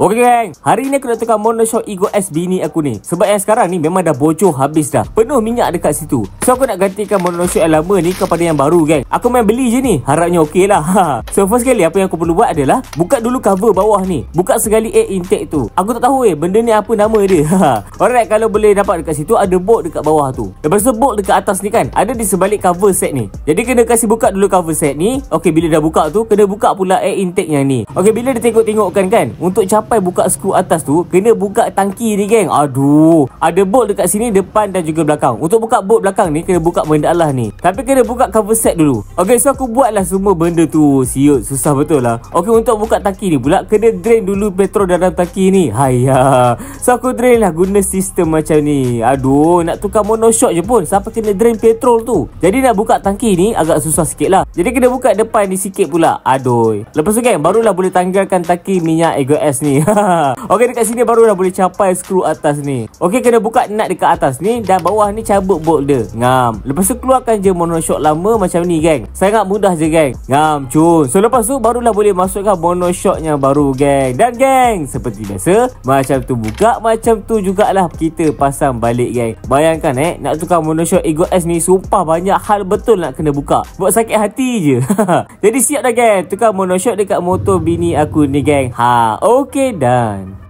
Okey geng, hari ni aku nak tukar monoshock Ego S bini aku ni. Sebab yang sekarang ni memang dah bocor habis dah. Penuh minyak dekat situ. So aku nak gantikan monoshock yang lama ni kepada yang baru geng. Aku main beli je ni, harapnya okey lah. So first kali apa yang aku perlu buat adalah buka dulu cover bawah ni. Buka sekali air intake tu. Aku tak tahu benda ni apa nama dia. Alright, kalau boleh dapat dekat situ ada bolt dekat bawah tu. Lepas tu bolt dekat atas ni kan ada di sebalik cover set ni. Jadi kena kasih buka dulu cover set ni. Okey, bila dah buka tu kena buka pula air intake yang ni. Okey, bila dia tengok-tengokkan kan, untuk capai buka skru atas tu kena buka tangki ni geng. Aduh, ada bolt dekat sini depan dan juga belakang. Untuk buka bolt belakang ni kena buka benda Allah ni. Tapi kena buka cover set dulu. Okey, so aku buatlah semua benda tu. Siut, susah betul lah. Okey, untuk buka tangki ni pula kena drain dulu petrol dalam tangki ni. Haiya. So aku drain lah guna sistem macam ni. Aduh, nak tukar monoshock je pun sampai kena drain petrol tu. Jadi nak buka tangki ni agak susah sikit lah. Jadi kena buka depan ni sikit pula. Aduh. Lepas tu geng, barulah boleh tanggalkan tangki minyak Ego S ni. Okey, dekat sini barulah boleh capai skru atas ni. Okey, kena buka nut dekat atas ni dan bawah ni cabut bolt dia. Ngam. Lepas tu keluarkan je monoshock lama macam ni geng. Sangat mudah je geng. Ngam cun. So lepas tu barulah boleh masukkan monoshocknya baru geng. Dan geng, seperti biasa, macam tu buka, macam tu jugalah kita pasang balik geng. Bayangkan nak tukar monoshock Ego S ni sumpah banyak hal betul nak kena buka. Buat sakit hati je. Jadi siap dah geng, tukar monoshock dekat motor bini aku ni geng. Okey dan